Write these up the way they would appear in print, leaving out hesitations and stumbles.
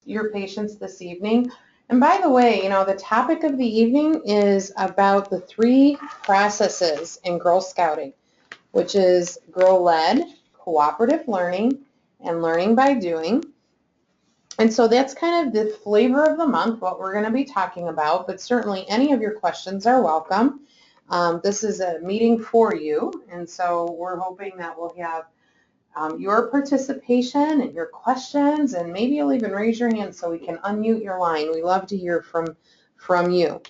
your patience this evening. And by the way, the topic of the evening is about the 3 processes in Girl Scouting, which is GirlLEAD, Cooperative Learning, and Learning by Doing. And so that's kind of the flavor of the month, what we're going to be talking about, but certainly any of your questions are welcome. This is a meeting for you, and so we're hoping that we'll have your participation and your questions, and maybe you'll even raise your hand so we can unmute your line. We love to hear from you.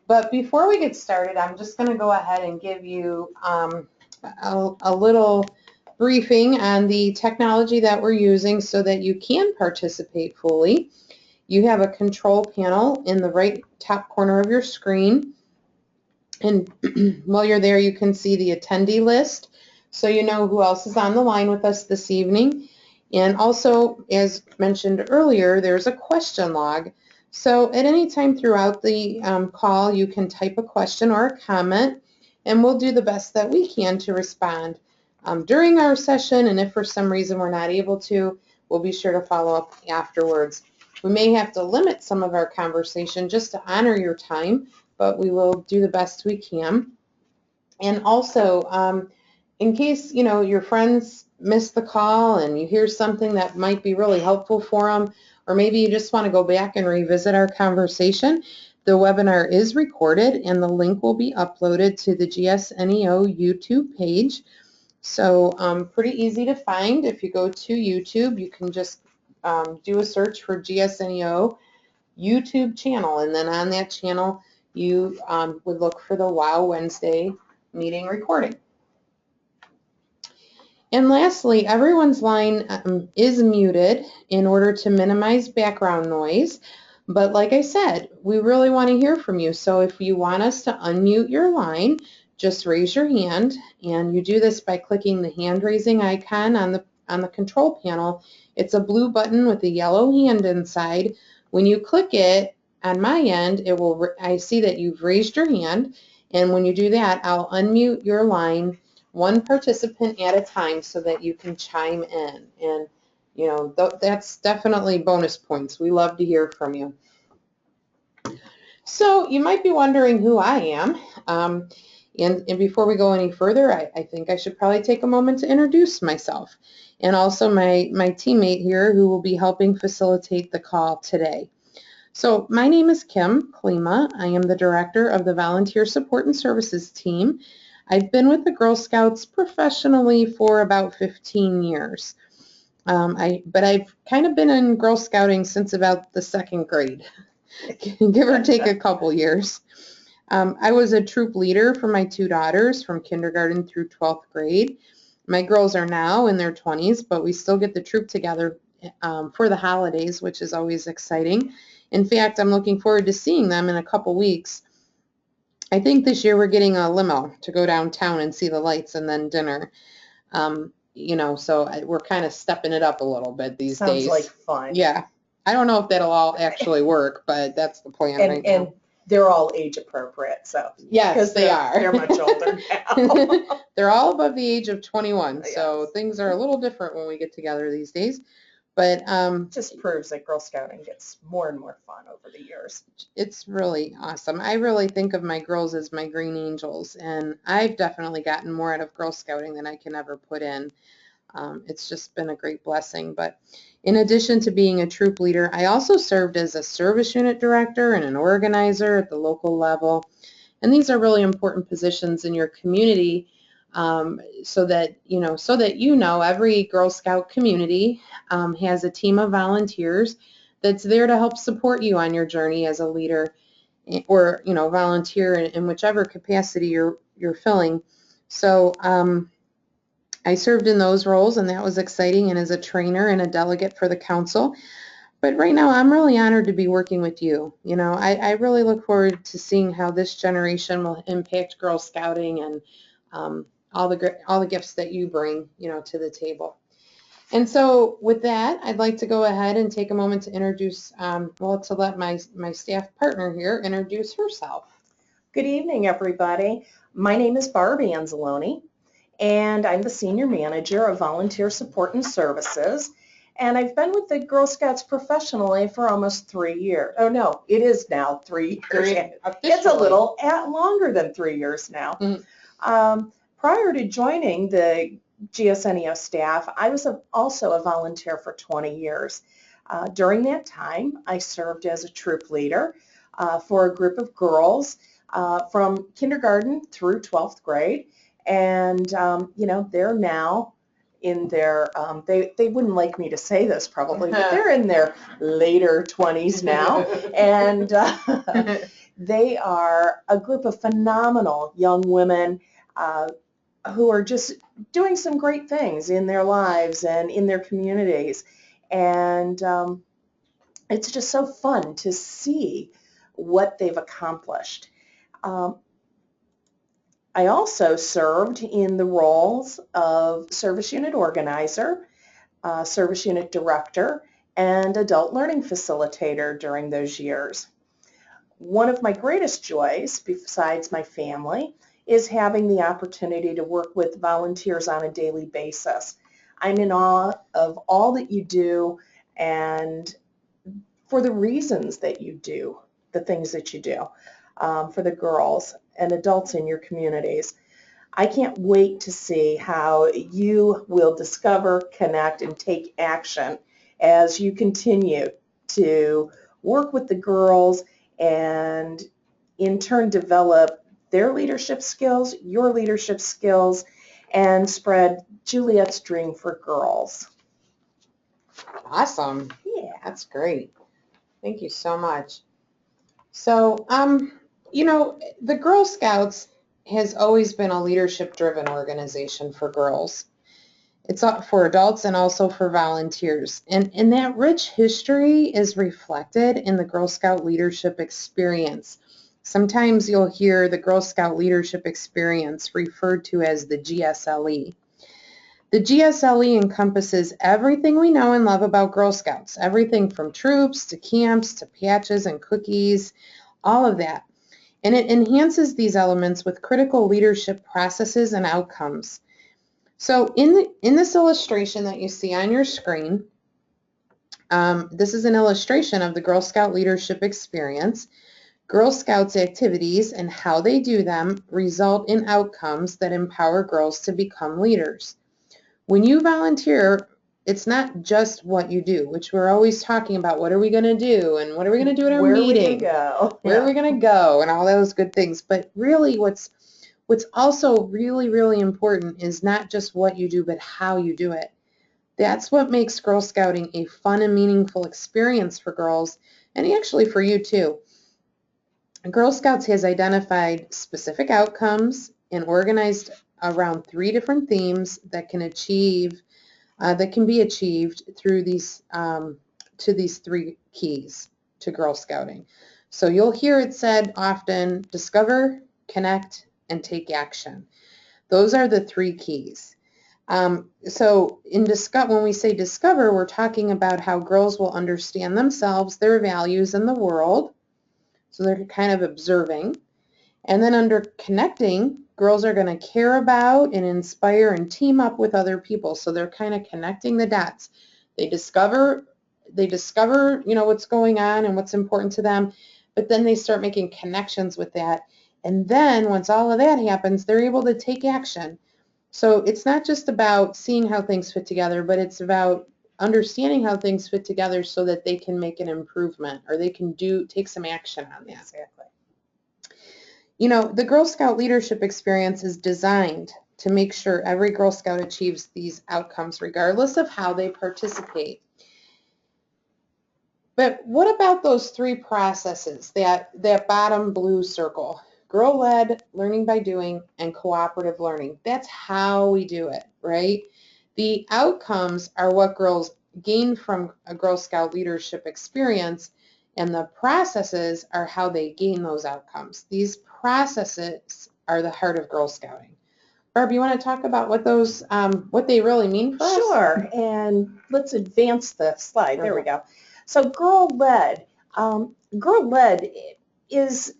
But before we get started, I'm just going to go ahead and give you a little briefing on the technology that we're using so that you can participate fully. You have a control panel in the right top corner of your screen, and while you're there you can see the attendee list so you know who else is on the line with us this evening. And also, as mentioned earlier, there's a question log. So at any time throughout the call you can type a question or a comment, and we'll do the best that we can to respond during our session, and if for some reason we're not able to, we'll be sure to follow up afterwards. We may have to limit some of our conversation just to honor your time, but we will do the best we can. And also, in case your friends miss the call and you hear something that might be really helpful for them, or maybe you just want to go back and revisit our conversation, the webinar is recorded and the link will be uploaded to the GSNEO YouTube page. So pretty easy to find. If you go to YouTube, you can just do a search for GSNEO YouTube channel, and then on that channel you would look for the Wow Wednesday meeting recording. And lastly, everyone's line is muted in order to minimize background noise. But like I said, we really want to hear from you. So if you want us to unmute your line, just raise your hand, and you do this by clicking the hand raising icon on the control panel. It's a blue button with a yellow hand inside. When you click it, on my end, I see that you've raised your hand, and when you do that, I'll unmute your line, one participant at a time, so that you can chime in. And that's definitely bonus points. We love to hear from you. So you might be wondering who I am. And before we go any further, I think I should probably take a moment to introduce myself, and also my teammate here who will be helping facilitate the call today. So my name is Kim Klima. I am the director of the Volunteer Support and Services team. I've been with the Girl Scouts professionally for about 15 years. But I've kind of been in Girl Scouting since about the 2nd grade, give or take a couple years. I was a troop leader for my 2 daughters from kindergarten through 12th grade. My girls are now in their 20s, but we still get the troop together for the holidays, which is always exciting. In fact, I'm looking forward to seeing them in a couple weeks. I think this year we're getting a limo to go downtown and see the lights and then dinner. So we're kind of stepping it up a little bit these days. Sounds like fun. Yeah. I don't know if that'll all actually work, but that's the plan right now. And they're all age appropriate, so. Yes, they are. They're much older now. They're all above the age of 21, Yes. so things are a little different when we get together these days. But just proves that Girl Scouting gets more and more fun over the years. It's really awesome. I really think of my girls as my green angels, and I've definitely gotten more out of Girl Scouting than I can ever put in. It's just been a great blessing. But in addition to being a troop leader, I also served as a service unit director and an organizer at the local level. And these are really important positions in your community, so that every Girl Scout community has a team of volunteers that's there to help support you on your journey as a leader, or volunteer in whichever capacity you're filling. So I served in those roles, and that was exciting, and as a trainer and a delegate for the council. But right now, I'm really honored to be working with you. I really look forward to seeing how this generation will impact Girl Scouting and all the gifts that you bring, to the table. And so with that, I'd like to go ahead and take a moment to introduce, to let my staff partner here introduce herself. Good evening, everybody. My name is Barbie Anzuoni, and I'm the Senior Manager of Volunteer Support and Services. And I've been with the Girl Scouts professionally for almost 3 years. Oh no, it is now 3 years. It's a little longer than 3 years now. Mm-hmm. Prior to joining the GSNEO staff, I was also a volunteer for 20 years. During that time, I served as a troop leader for a group of girls from kindergarten through 12th grade. And, you know, they're now in their, they wouldn't like me to say this probably, but they're in their later 20s now. And they are a group of phenomenal young women who are just doing some great things in their lives and in their communities. And it's just so fun to see what they've accomplished. I also served in the roles of service unit organizer, service unit director, and adult learning facilitator during those years. One of my greatest joys, besides my family, is having the opportunity to work with volunteers on a daily basis. I'm in awe of all that you do and for the reasons that you do, the things that you do for the girls and adults in your communities. I can't wait to see how you will discover, connect, and take action as you continue to work with the girls and in turn develop their leadership skills, your leadership skills, and spread Juliet's dream for girls. Awesome. Yeah. That's great. Thank you so much. So, you know, the Girl Scouts has always been a leadership-driven organization for girls. It's for adults and also for volunteers. And that rich history is reflected in the Girl Scout leadership experience. Sometimes you'll hear the Girl Scout leadership experience referred to as the GSLE. The GSLE encompasses everything we know and love about Girl Scouts, everything from troops to camps to patches and cookies, all of that. And it enhances these elements with critical leadership processes and outcomes. So in this illustration that you see on your screen, this is an illustration of the Girl Scout leadership experience. Girl Scouts activities and how they do them result in outcomes that empower girls to become leaders. When you volunteer, it's not just what you do, which we're always talking about. What are we going to do? And what are we going to do at our meeting? Where are we going to go? And all those good things. But really what's also really, really important is not just what you do, but how you do it. That's what makes Girl Scouting a fun and meaningful experience for girls, and actually for you too. Girl Scouts has identified specific outcomes and organized around 3 different themes that can be achieved through these to these 3 keys to Girl Scouting. So you'll hear it said often: discover, connect, and take action. Those are the 3 keys. So when we say discover, we're talking about how girls will understand themselves, their values, and the world. So they're kind of observing. And then under connecting, girls are going to care about and inspire and team up with other people. So they're kind of connecting the dots. They discover, you know, what's going on and what's important to them, but then they start making connections with that. And then once all of that happens, they're able to take action. So it's not just about seeing how things fit together, but it's about understanding how things fit together so that they can make an improvement or they can take some action on that. Exactly. You know, the Girl Scout leadership experience is designed to make sure every Girl Scout achieves these outcomes regardless of how they participate. But what about those 3 processes, that bottom blue circle? GirlLEAD, learning by doing, and cooperative learning. That's how we do it, right? The outcomes are what girls gain from a Girl Scout leadership experience, and the processes are how they gain those outcomes. These processes are the heart of Girl Scouting. Barb, you want to talk about what they really mean for us? Sure, and let's advance the slide. There we go. So GirlLEAD. GirlLEAD is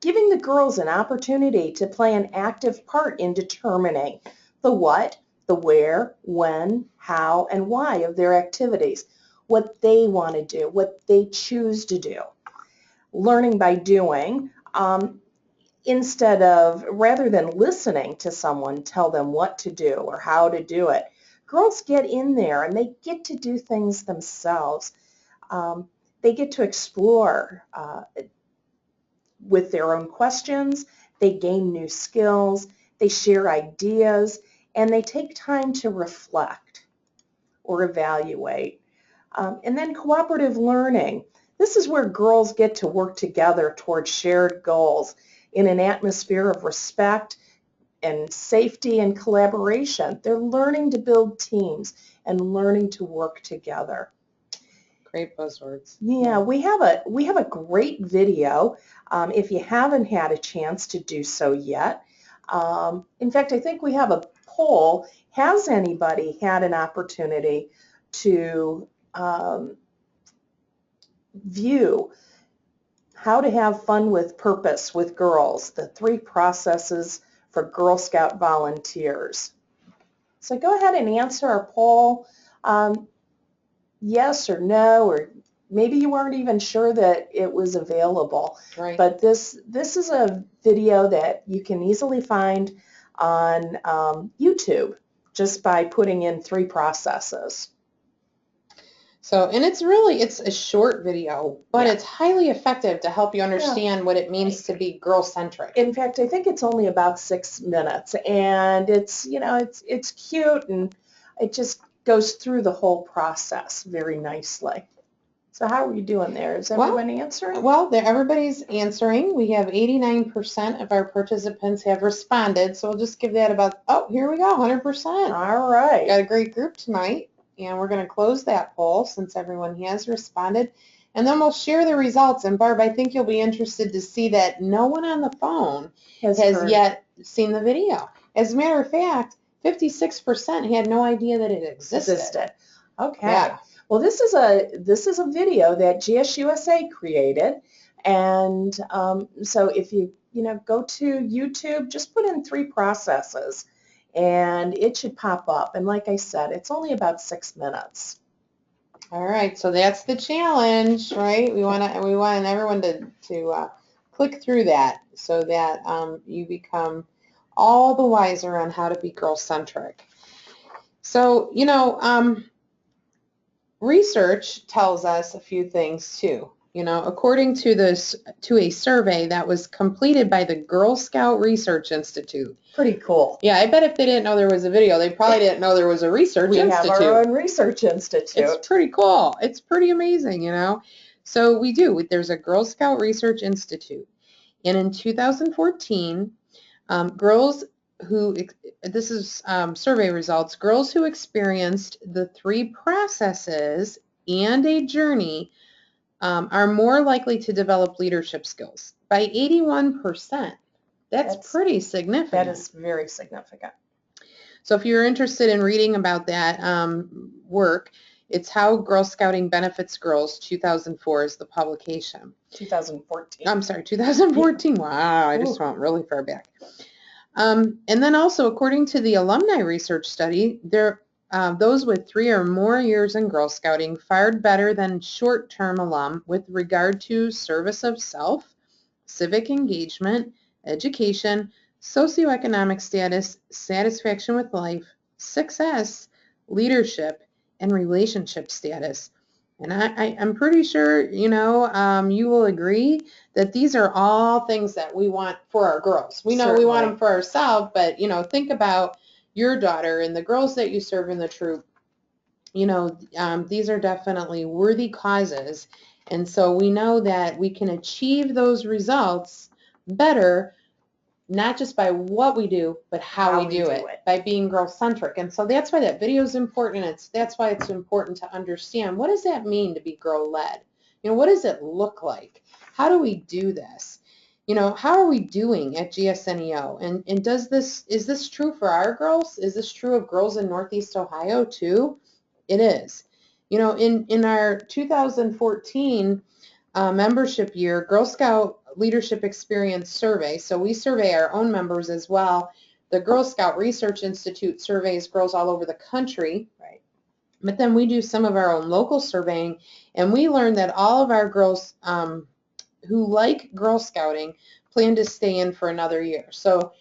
giving the girls an opportunity to play an active part in determining the what, the where, when, how, and why of their activities, what they want to do, what they choose to do. Learning by doing, rather than listening to someone tell them what to do or how to do it, girls get in there and they get to do things themselves. They get to explore with their own questions, they gain new skills, they share ideas, and they take time to reflect or evaluate. And then cooperative learning. This is where girls get to work together towards shared goals in an atmosphere of respect and safety and collaboration. They're learning to build teams and learning to work together. Great buzzwords. Yeah, we have a great video if you haven't had a chance to do so yet. In fact, I think we have a poll. Has anybody had an opportunity to view how to have fun with purpose with girls, the 3 processes for Girl Scout volunteers? So go ahead and answer our poll. Yes or no, or maybe you weren't even sure that it was available. Right. But this is a video that you can easily find on YouTube just by putting in 3 processes. So, and it's a short video, but Yeah. it's highly effective to help you understand what it means to be girl-centric. In fact, I think it's only about 6 minutes, and it's, you know, it's cute, and it just goes through the whole process very nicely. So how are you doing there? Is everybody answering? Well, everybody's answering. We have 89% of our participants have responded, so we'll just give that about, oh, here we go, 100%. All right. Got a great group tonight, and we're going to close that poll since everyone has responded, and then we'll share the results. And Barb, I think you'll be interested to see that no one on the phone has yet seen the video. As a matter of fact, 56% had no idea that it existed. Okay. Yeah. Well, this is a video that GSUSA created, and so if you go to YouTube, just put in 3 processes, and it should pop up. And like I said, it's only about 6 minutes. All right, so that's the challenge, right? We want everyone to click through that so that you become all the wiser on how to be girl-centric. So, research tells us a few things too. According to a survey that was completed by the Girl Scout Research Institute. Pretty cool. Yeah, I bet if they didn't know there was a video, they probably didn't know there was a research institute. We have our own research institute. It's pretty cool. It's pretty amazing, So we do. There's a Girl Scout Research Institute. And in 2014, girls who, this is survey results, girls who experienced the 3 processes and a journey are more likely to develop leadership skills by 81%. That's pretty significant. That is very significant. So if you're interested in reading about that work, it's How Girl Scouting Benefits Girls, 2004 is the publication. 2014. I'm sorry, 2014. Wow, I just went really far back. And then also, according to the alumni research study, those with 3 or more years in Girl Scouting fared better than short-term alum with regard to service of self, civic engagement, education, socioeconomic status, satisfaction with life, success, leadership, and relationship status. And I'm pretty sure, you will agree that these are all things that we want for our girls. We know we want them for ourselves, but, think about your daughter and the girls that you serve in the troop. These are definitely worthy causes. And so we know that we can achieve those results better, not just by what we do, but how we do it, by being girl-centric. And so that's why that video is important. That's why it's important to understand, what does that mean to be girl-led? What does it look like? How do we do this? How are we doing at GSNEO? And is this true for our girls? Is this true of girls in Northeast Ohio too? It is. In our 2014 membership year, Girl Scout Leadership Experience Survey, so we survey our own members as well, the Girl Scout Research Institute surveys girls all over the country. Right. But then we do some of our own local surveying, and we learned that all of our girls who like Girl Scouting plan to stay in for another year. So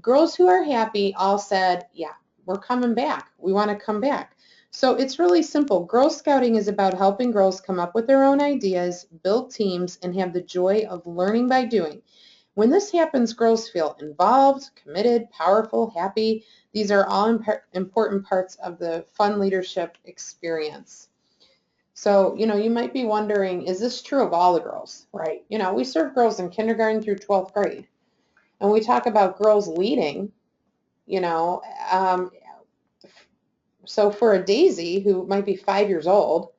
girls who are happy all said, yeah, we're coming back. We want to come back. So it's really simple. Girl Scouting is about helping girls come up with their own ideas, build teams, and have the joy of learning by doing. When this happens, girls feel involved, committed, powerful, happy. These are all important parts of the fun leadership experience. So, you might be wondering, is this true of all the girls? Right. We serve girls in kindergarten through 12th grade. And we talk about girls leading, so for a Daisy who might be 5 years old,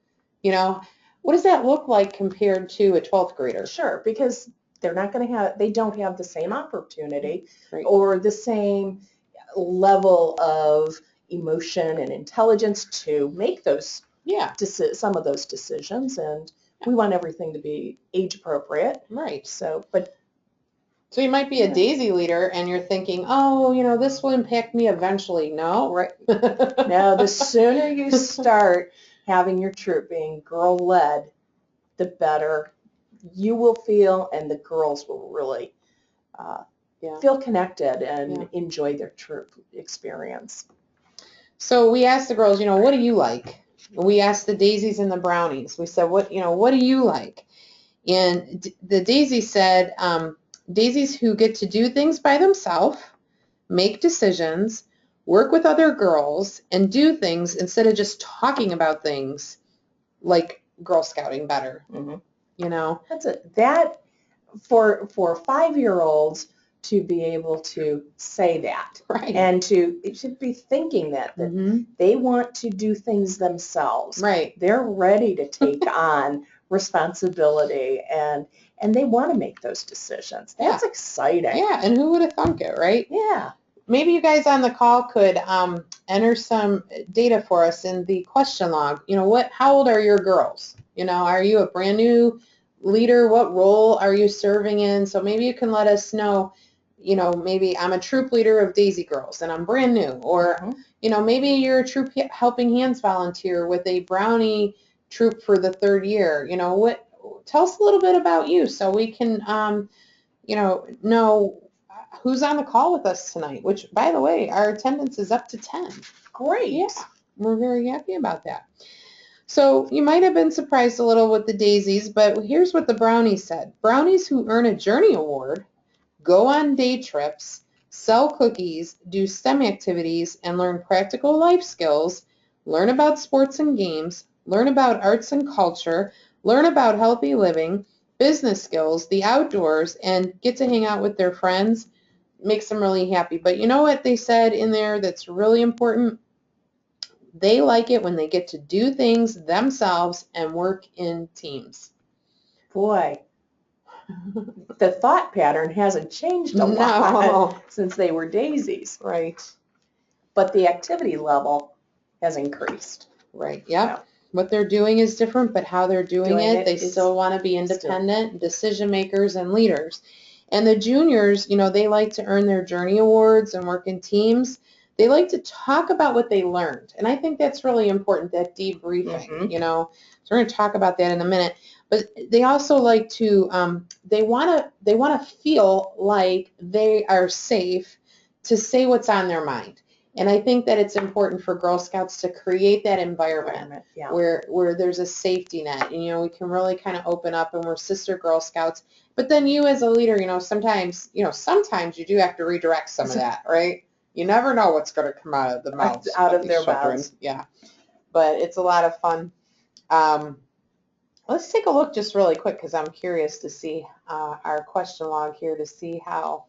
what does that look like compared to a 12th grader? Sure, because they don't have the same opportunity Right. or the same level of emotion and intelligence to make those some of those decisions, and we want everything to be age appropriate. Right. So you might be a Daisy leader and you're thinking, oh, this will impact me eventually. No. Right. Now, the sooner you start having your troop being girl-led, the better you will feel, and the girls will really feel connected and enjoy their troop experience. So we asked the girls, what do you like? We asked the Daisies and the Brownies. We said, what do you like? And the Daisies said, Daisies who get to do things by themselves, make decisions, work with other girls, and do things instead of just talking about things, like Girl Scouting better. Mm-hmm. That's it. That for 5-year-olds to be able to say that, right, and it should be thinking that they want to do things themselves. Right. They're ready to take on responsibility, and they want to make those decisions. That's exciting. Yeah, and who would have thunk it, right? Yeah. Maybe you guys on the call could enter some data for us in the question log. How old are your girls? Are you a brand new leader? What role are you serving in? So maybe you can let us know, maybe I'm a troop leader of Daisy Girls and I'm brand new. Or, maybe you're a troop helping hands volunteer with a Brownie Troop for the 3rd year. Tell us a little bit about you so we can, know who's on the call with us tonight, which, by the way, our attendance is up to 10. Great. Yeah, we're very happy about that. So you might have been surprised a little with the Daisies, but here's what the Brownies said. Brownies who earn a Journey Award, go on day trips, sell cookies, do STEM activities, and learn practical life skills, learn about sports and games, learn about arts and culture, learn about healthy living, business skills, the outdoors, and get to hang out with their friends, makes them really happy. But you know what they said in there that's really important? They like it when they get to do things themselves and work in teams. Boy, the thought pattern hasn't changed a lot since they were Daisies. Right. But the activity level has increased. Right, yep. Yeah. What they're doing is different, but how they're doing it they still want to be independent decision makers and leaders. And the juniors, they like to earn their Journey Awards and work in teams. They like to talk about what they learned. And I think that's really important, that debriefing, So we're going to talk about that in a minute. But they also like to, they want to feel like they are safe to say what's on their mind. And I think that it's important for Girl Scouts to create that environment where there's a safety net. And, we can really kind of open up, and we're sister Girl Scouts. But then you as a leader, sometimes you do have to redirect some of that, right? You never know what's going to come out of the mouths of their mouths. Yeah. But it's a lot of fun. Let's take a look just really quick, because I'm curious to see our question log here to see how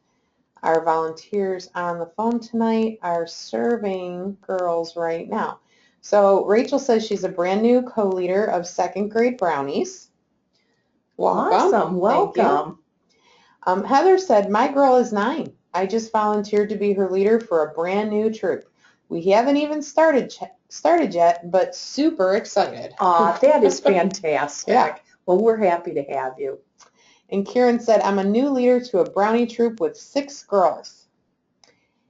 our volunteers on the phone tonight are serving girls right now. So Rachel says she's a brand new co-leader of 2nd grade Brownies. Welcome. Awesome. Welcome. Heather said, my girl is 9. I just volunteered to be her leader for a brand new troop. We haven't even started yet, but super excited. That is fantastic. Yeah. Well, we're happy to have you. And Karen said, I'm a new leader to a Brownie Troop with 6 girls.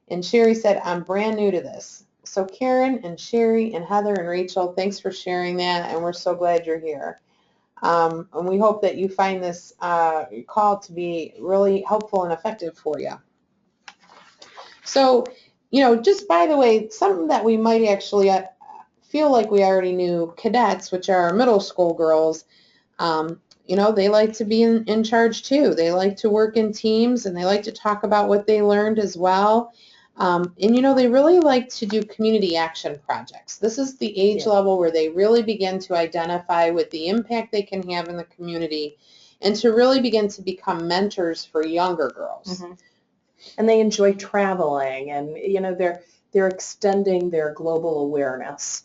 And Sherry said, I'm brand new to this. So Karen and Sherry and Heather and Rachel, thanks for sharing that, and we're so glad you're here. And we hope that you find this call to be really helpful and effective for you. So, just by the way, something that we might actually feel like we already knew, cadets, which are middle school girls, they like to be in charge too. They like to work in teams, and they like to talk about what they learned as well. They really like to do community action projects. This is the age level where they really begin to identify with the impact they can have in the community and to really begin to become mentors for younger girls. Mm-hmm. And they enjoy traveling, and they're extending their global awareness,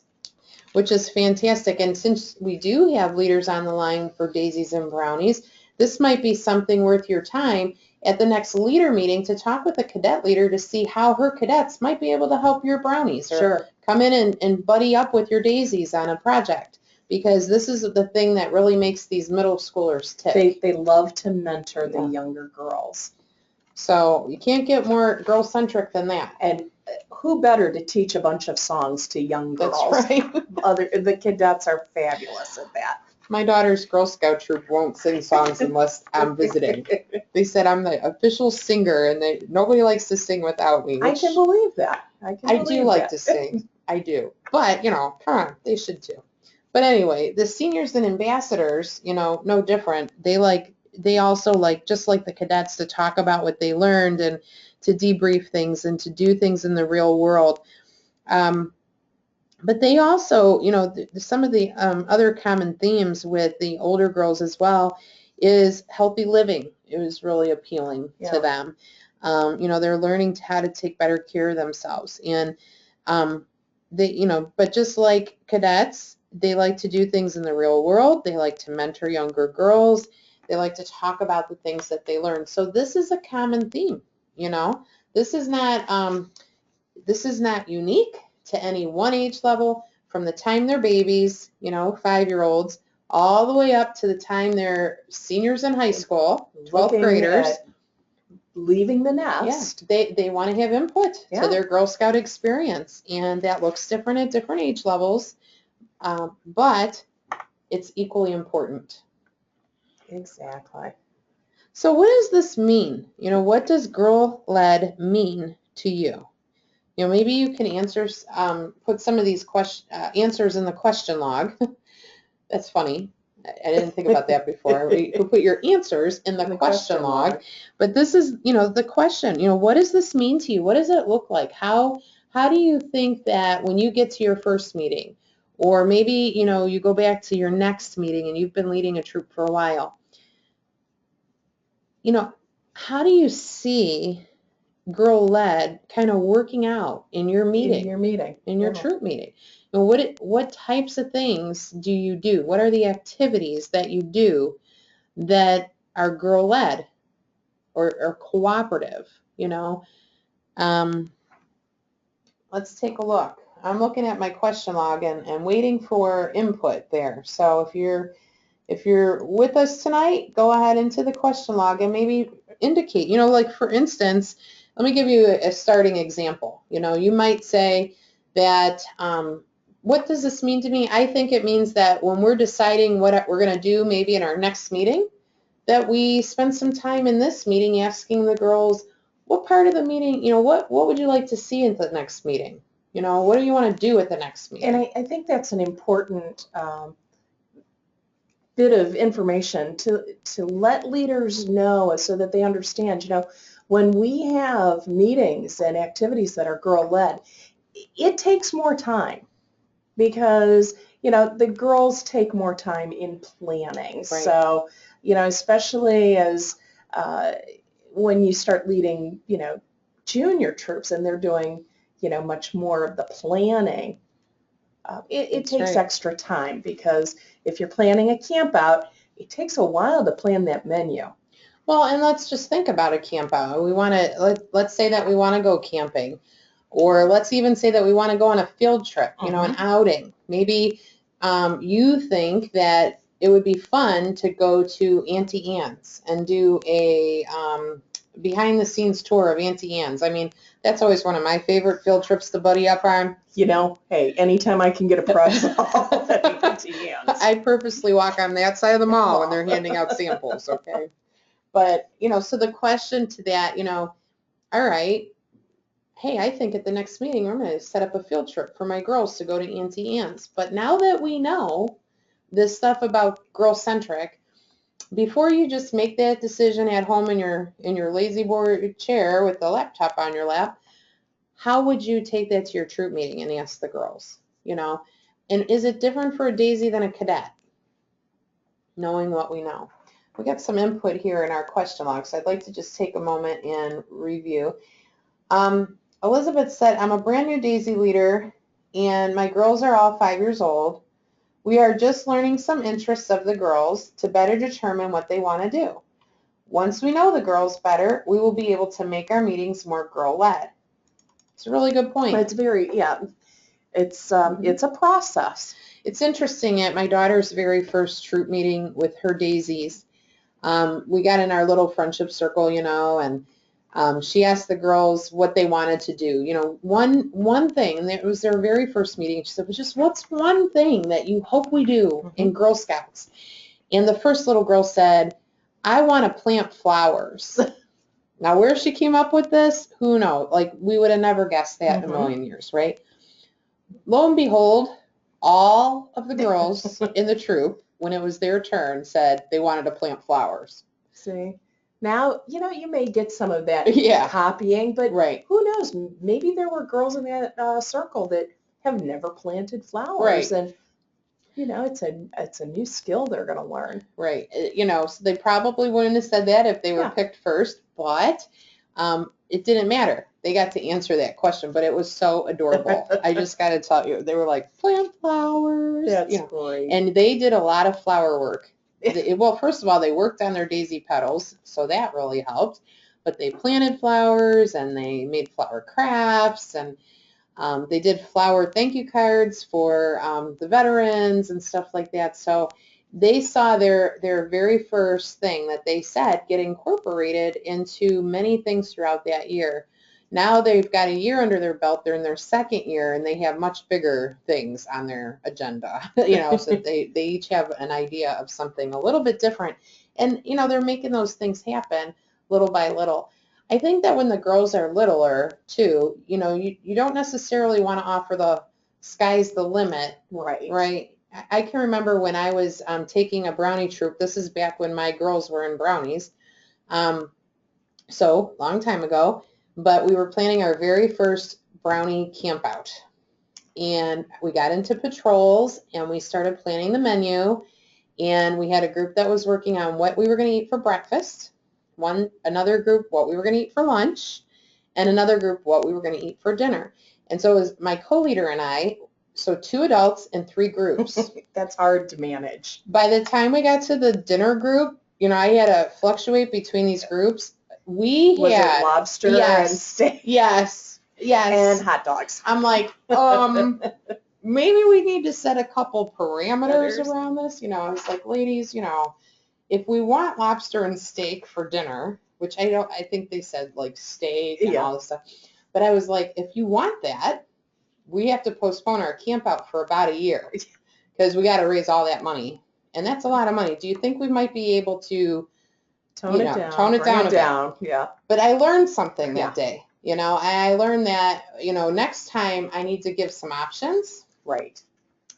which is fantastic. And since we do have leaders on the line for Daisies and Brownies, this might be something worth your time at the next leader meeting to talk with a cadet leader to see how her cadets might be able to help your Brownies, or sure, come in and buddy up with your Daisies on a project, because this is the thing that really makes these middle schoolers tick. They love to mentor the younger girls. So you can't get more girl-centric than that. And who better to teach a bunch of songs to young girls? That's right. The cadets are fabulous at that. My daughter's Girl Scout troop won't sing songs unless I'm visiting. They said I'm the official singer, and nobody likes to sing without me. I can believe that. I do like to sing. I do. But, come on, they should too. But anyway, the seniors and ambassadors, no different. They also like, just like the cadets, to talk about what they learned and to debrief things and to do things in the real world. But they also, some of the other common themes with the older girls as well is healthy living. It was really appealing to them. They're learning how to take better care of themselves. And but just like cadets, they like to do things in the real world. They like to mentor younger girls. They like to talk about the things that they learn. So this is a common theme. This is not unique to any one age level, from the time they're babies, 5-year-olds, all the way up to the time they're seniors in high school, 12th graders. Leaving the nest. Yeah, they want to have input to their Girl Scout experience, and that looks different at different age levels, but it's equally important. Exactly. So what does this mean? What does GirlLEAD mean to you? Maybe you can put some of these answers in the question log. That's funny. I didn't think about that before. You could put your answers in the question log. But this is, the question. What does this mean to you? What does it look like? How do you think that when you get to your first meeting, or maybe, you go back to your next meeting and you've been leading a troop for a while, how do you see GirlLEAD kind of working out in your meeting? In your troop meeting. And what types of things do you do? What are the activities that you do that are GirlLEAD or cooperative? Let's take a look. I'm looking at my question log and waiting for input there. So if you're with us tonight, go ahead into the question log and maybe indicate, like for instance, let me give you a starting example. You might say that, what does this mean to me? I think it means that when we're deciding what we're going to do maybe in our next meeting, that we spend some time in this meeting asking the girls, what part of the meeting, what would you like to see in the next meeting? What do you want to do at the next meeting? And I think that's an important bit of information to let leaders know, so that they understand, when we have meetings and activities that are girl-led, it takes more time, because the girls take more time in planning. Right. So especially as when you start leading junior troops and they're doing much more of the planning, it takes extra time, because if you're planning a camp out, it takes a while to plan that menu. Well, and let's just think about a camp out. We want to, let's say that we want to go camping, or let's even say that we want to go on a field trip, an outing. Maybe you think that it would be fun to go to Auntie Anne's and do a behind the scenes tour of Auntie Anne's. I mean, that's always one of my favorite field trips to buddy up on. You know, hey, anytime I can get a pretzel at Auntie Anne's. I purposely walk on that side of the mall when they're handing out samples, okay? But, so the question to that, all right, hey, I think at the next meeting I'm going to set up a field trip for my girls to go to Auntie Anne's. But now that we know this stuff about girl-centric, before you just make that decision at home in your lazy boy chair with the laptop on your lap, how would you take that to your troop meeting and ask the girls? And is it different for a Daisy than a cadet? Knowing what we know. We got some input here in our question log, so I'd like to just take a moment and review. Elizabeth said, I'm a brand new Daisy leader and my girls are all 5 years old. We are just learning some interests of the girls to better determine what they want to do. Once we know the girls better, we will be able to make our meetings more girl-led. It's a really good point. It's it's a process. It's interesting, at my daughter's very first troop meeting with her Daisies, we got in our little friendship circle, and she asked the girls what they wanted to do. One thing, and it was their very first meeting, she said, well, just what's one thing that you hope we do in Girl Scouts? And the first little girl said, I want to plant flowers. Now, where she came up with this, who knows? Like, we would have never guessed that in a million years, right? Lo and behold, all of the girls in the troop, when it was their turn, said they wanted to plant flowers. See? Now, you may get some of that copying, but who knows? Maybe there were girls in that circle that have never planted flowers. And, it's a new skill they're going to learn. Right. So they probably wouldn't have said that if they were picked first, but it didn't matter. They got to answer that question, but it was so adorable. I just got to tell you, they were like, plant flowers. That's great. And they did a lot of flower work. Well, first of all, they worked on their daisy petals, so that really helped. But they planted flowers, and they made flower crafts, and they did flower thank you cards for the veterans and stuff like that. So they saw their very first thing that they said get incorporated into many things throughout that year. Now they've got a year under their belt. They're in their second year, and they have much bigger things on their agenda. So they each have an idea of something a little bit different. And, they're making those things happen little by little. I think that when the girls are littler, too, you don't necessarily want to offer the sky's the limit. Right? I can remember when I was taking a Brownie Troop. This is back when my girls were in Brownies. So, long time ago. But we were planning our very first Brownie campout. And we got into patrols, and we started planning the menu. And we had a group that was working on what we were going to eat for breakfast. Another group, what we were going to eat for lunch. And another group, what we were going to eat for dinner. And so it was my co-leader and I, so 2 adults and 3 groups. That's hard to manage. By the time we got to the dinner group, I had to fluctuate between these groups. Was it lobster and steak? Yes. And hot dogs. I'm like, maybe we need to set a couple parameters around this. I was like, ladies, if we want lobster and steak for dinner, which I think they said like steak and all this stuff. But I was like, if you want that, we have to postpone our camp out for about a year because we got to raise all that money. And that's a lot of money. Do you think we might be able to tone it down? Yeah. But I learned something that day. I learned that, next time I need to give some options. Right.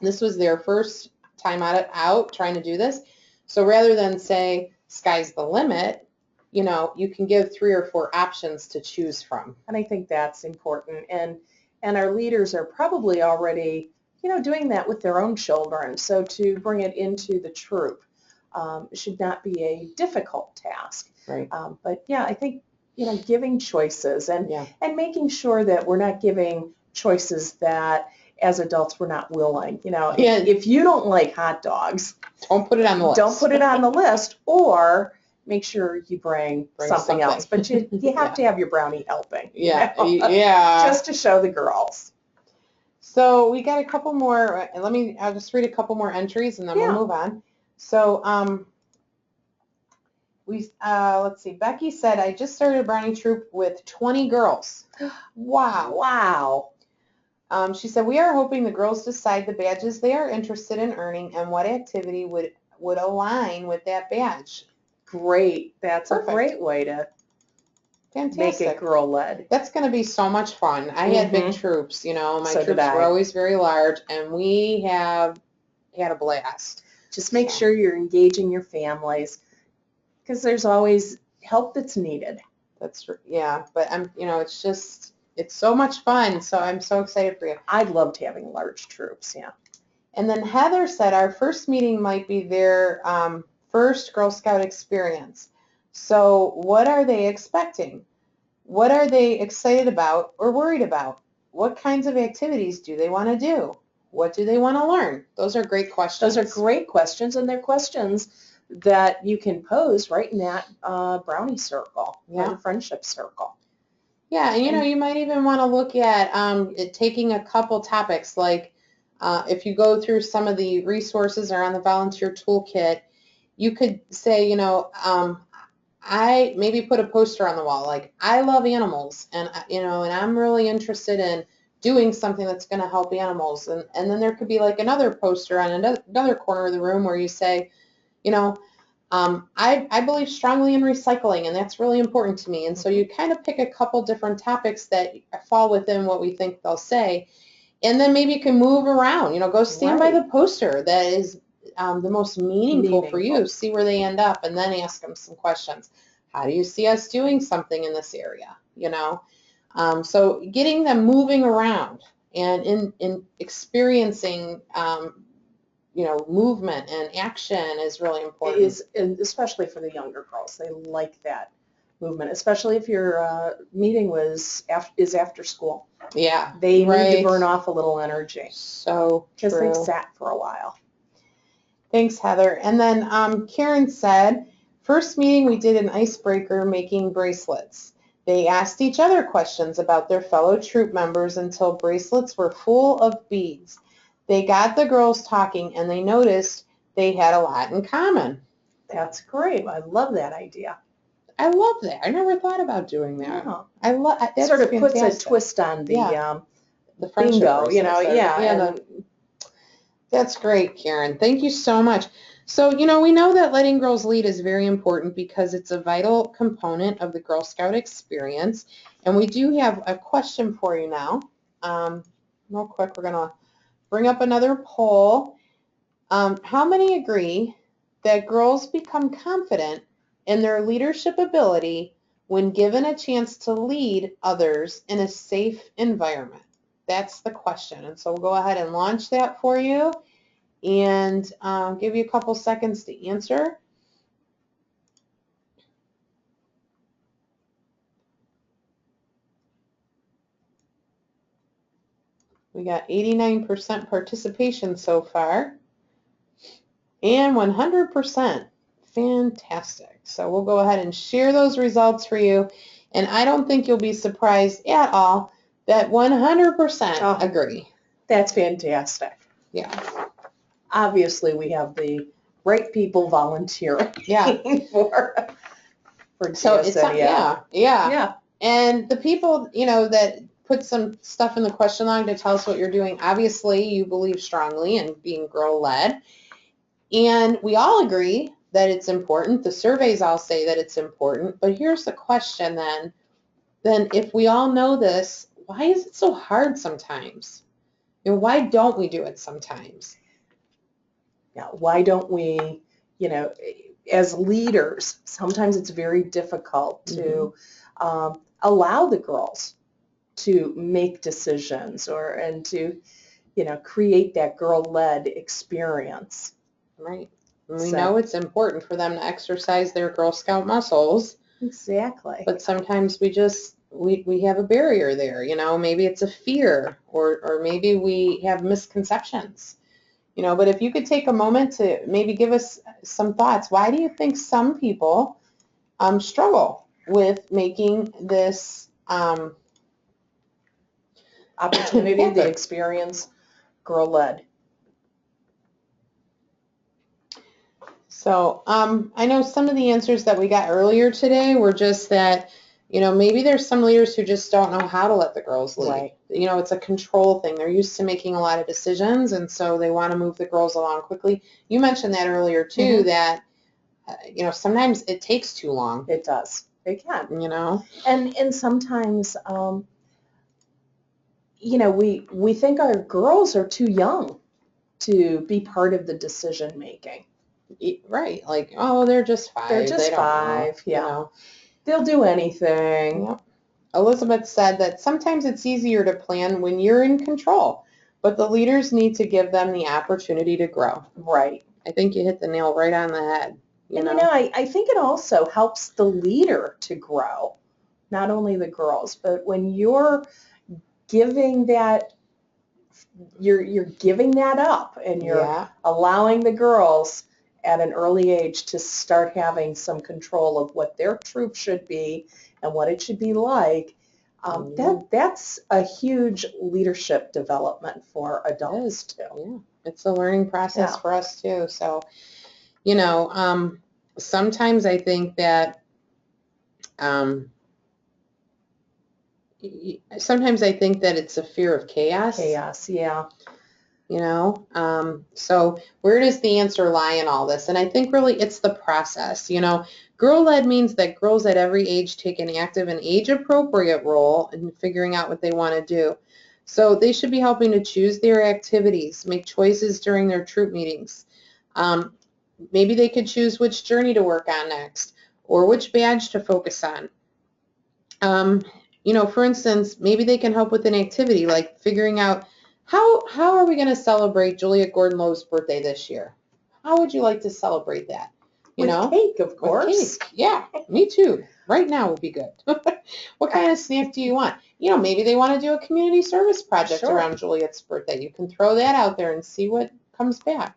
This was their first time out trying to do this. So rather than say, sky's the limit, you can give 3 or 4 options to choose from. And I think that's important. And our leaders are probably already, doing that with their own children. So to bring it into the troop should not be a difficult task. Right. But yeah, I think, giving choices and making sure that we're not giving choices that as adults we're not willing. If you don't like hot dogs, don't put it on the list. Don't put it on the list, or make sure you bring something else. But you have to have your brownie helping. Yeah. Just to show the girls. So we got a couple more. I'll just read a couple more entries and then we'll move on. So Let's see, Becky said, I just started a Brownie Troop with 20 girls. Wow. Wow. She said, we are hoping the girls decide the badges they are interested in earning and what activity would align with that badge. Great. That's Perfect. a great way to make it girl-led. That's going to be so much fun. I had big troops, you know, my So did troops were I. always very large, and we have had a blast. Just make sure you're engaging your families, because there's always help that's needed. That's, yeah, but you know, it's so much fun, so I'm so excited for you. I loved having large troops, yeah. And then Heather said our first meeting might be their first Girl Scout experience. So what are they expecting? What are they excited about or worried about? What kinds of activities do they want to do? What do they want to learn? Those are great questions. Those are great questions, and they're questions that you can pose right in that Brownie circle, or the friendship circle. Yeah, and you know, you might even want to look at taking a couple topics, like if you go through some of the resources or on the volunteer toolkit, you could say, you know, I maybe put a poster on the wall, like, I love animals, and you know, and I'm really interested in doing something that's going to help animals. And then there could be like another poster on another corner of the room where you say, you know, I believe strongly in recycling, and that's really important to me. And so you kind of pick a couple different topics that fall within what we think they'll say, and then maybe you can move around, you know, go stand by the poster that is the most meaningful for you, see where they end up, and then ask them some questions. How do you see us doing something in this area, you know? So getting them moving around and in experiencing you know, movement and action is really important. And especially for the younger girls, they like that movement, especially if your meeting is after school. Yeah, they need to burn off a little energy. So because they've sat for a while. Thanks, Heather. And then Karen said, first meeting we did an icebreaker making bracelets. They asked each other questions about their fellow troop members until bracelets were full of beads. They got the girls talking, and they noticed they had a lot in common. That's great. I love that idea. I love that. I never thought about doing that. Yeah. I love that. Sort of puts a twist on the bingo, you know. Yeah. That's great, Karen. Thank you so much. So, you know, we know that letting girls lead is very important because it's a vital component of the Girl Scout experience. And we do have a question for you now. Real quick, we're going to bring up another poll. How many agree that girls become confident in their leadership ability when given a chance to lead others in a safe environment? That's the question. And so we'll go ahead and launch that for you and give you a couple seconds to answer. We got 89% participation so far and 100%. Fantastic. So we'll go ahead and share those results for you. And I don't think you'll be surprised at all that 100% agree. That's fantastic. Yeah. Obviously, we have the right people volunteering. Yeah. for so GSLE. It's yeah. And the people, you know, that put some stuff in the question log to tell us what you're doing, obviously you believe strongly in being girl-led. And we all agree that it's important. The surveys all say that it's important. But here's the question then. Then if we all know this, why is it so hard sometimes? You know, why don't we do it sometimes? Yeah, why don't we, you know, as leaders, sometimes it's very difficult to allow the girls to make decisions and to, you know, create that girl-led experience. Right. And we know it's important for them to exercise their Girl Scout muscles. Exactly. But sometimes we have a barrier there, you know, maybe it's a fear or maybe we have misconceptions, you know, but if you could take a moment to maybe give us some thoughts, why do you think some people struggle with making this opportunity, the experience, girl-led? So I know some of the answers that we got earlier today were just that, maybe there's some leaders who just don't know how to let the girls lead. Right. It's a control thing. They're used to making a lot of decisions, and so they want to move the girls along quickly. You mentioned that earlier too, that, sometimes it takes too long. It does. It can. And sometimes, we think our girls are too young to be part of the decision making. Right. Like, oh, they're just 5. They're just they don't 5. know, Yeah. They'll do anything. Yep. Elizabeth said that sometimes it's easier to plan when you're in control, but the leaders need to give them the opportunity to grow. Right. I think you hit the nail right on the head. I think it also helps the leader to grow, not only the girls, but when you're giving that, you're giving that up and you're allowing the girls at an early age to start having some control of what their troop should be and what it should be like. That's a huge leadership development for adults too. Yeah, it's a learning process for us too. So, sometimes I think that it's a fear of chaos. Chaos, yeah. So where does the answer lie in all this? And I think really it's the process. GirlLEAD means that girls at every age take an active and age-appropriate role in figuring out what they want to do. So they should be helping to choose their activities, make choices during their troop meetings. Maybe they could choose which journey to work on next or which badge to focus on. For instance, maybe they can help with an activity like figuring out how are we going to celebrate Juliet Gordon-Lowe's birthday this year? How would you like to celebrate that? With cake, of course. With cake. Yeah, me too. Right now would be good. What kind of snack do you want? Maybe they want to do a community service project around Juliet's birthday. You can throw that out there and see what comes back.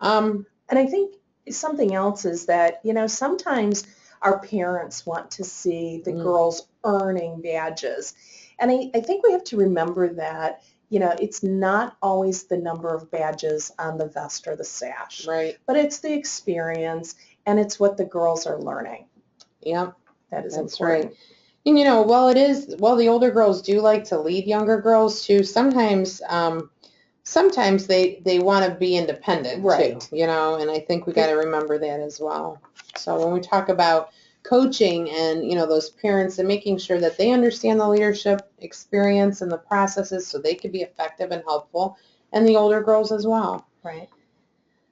And I think something else is that, sometimes our parents want to see the girls earning badges. And I think we have to remember that, it's not always the number of badges on the vest or the sash. Right. But it's the experience and it's what the girls are learning. Yeah. That's important. Right. And while the older girls do like to lead younger girls too, sometimes they want to be independent too, and I think we got to remember that as well. So when we talk about coaching and, those parents and making sure that they understand the leadership experience and the processes so they can be effective and helpful, and the older girls as well. Right.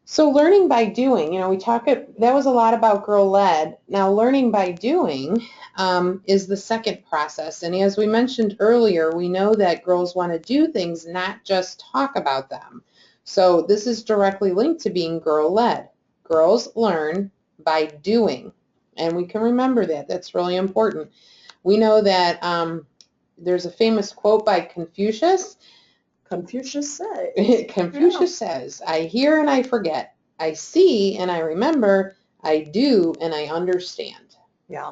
So learning by doing, that was a lot about GirlLEAD. Now learning by doing is the second process. And as we mentioned earlier, we know that girls want to do things, not just talk about them. So this is directly linked to being GirlLEAD. Girls learn by doing. And we can remember that. That's really important. We know that there's a famous quote by Confucius. Confucius says, I hear and I forget. I see and I remember. I do and I understand. Yeah.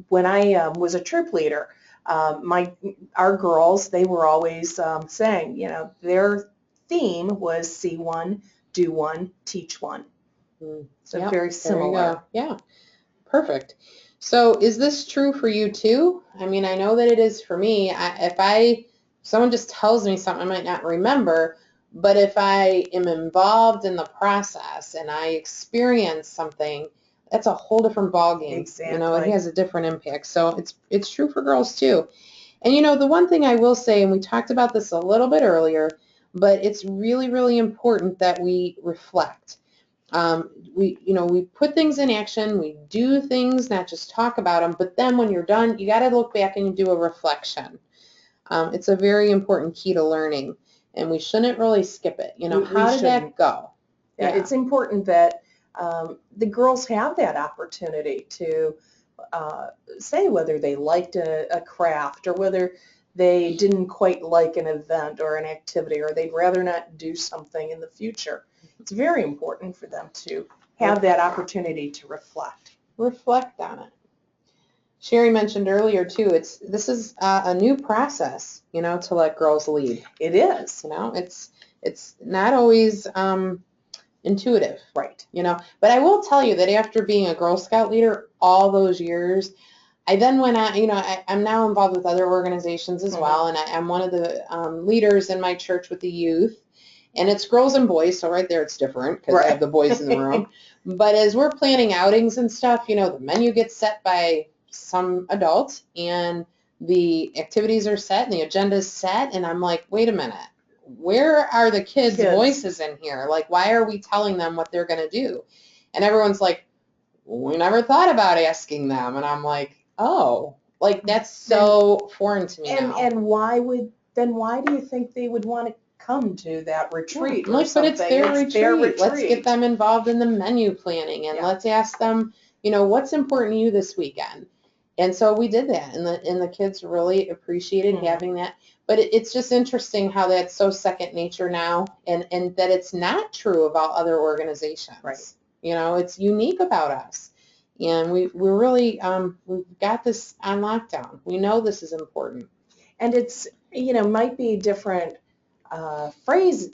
When I was a troop leader, our girls, they were always saying, their theme was see one, do one, teach one. So very similar. Yeah. Perfect. So is this true for you too? I mean, I know that it is for me. If someone just tells me something I might not remember, but if I am involved in the process and I experience something, that's a whole different ballgame. Exactly. It has a different impact. So it's true for girls too. And the one thing I will say, and we talked about this a little bit earlier, but it's really, really important that we reflect. We put things in action, we do things, not just talk about them, but then when you're done, you got to look back and do a reflection. It's a very important key to learning, and we shouldn't really skip it. How did that go? Yeah, it's important that the girls have that opportunity to say whether they liked a craft or whether they didn't quite like an event or an activity or they'd rather not do something in the future. It's very important for them to have that opportunity to reflect. Reflect on it. Sherry mentioned earlier too, this is a new process, to let girls lead. It is. It's not always intuitive. Right. You know, but I will tell you that after being a Girl Scout leader all those years, I then went on, you know, I'm now involved with other organizations as well, and I'm one of the leaders in my church with the youth, and it's girls and boys, so right there it's different because I have the boys in the room. But as we're planning outings and stuff, you know, the menu gets set by some adult, and the activities are set, and the agenda's set, and I'm like, wait a minute, where are the kids' voices in here? Like, why are we telling them what they're going to do? And everyone's like, we never thought about asking them. And I'm like, oh, like that's so foreign to me now. And why do you think they would want to come to that retreat or like, something? But it's their retreat. Let's get them involved in the menu planning, and let's ask them, you know, what's important to you this weekend. And so we did that, and the kids really appreciated having that. But it's just interesting how that's so second nature now, and that it's not true about other organizations. Right. You know, it's unique about us. And we're really, we've got this on lockdown. We know this is important. And it's, you know, might be different phrases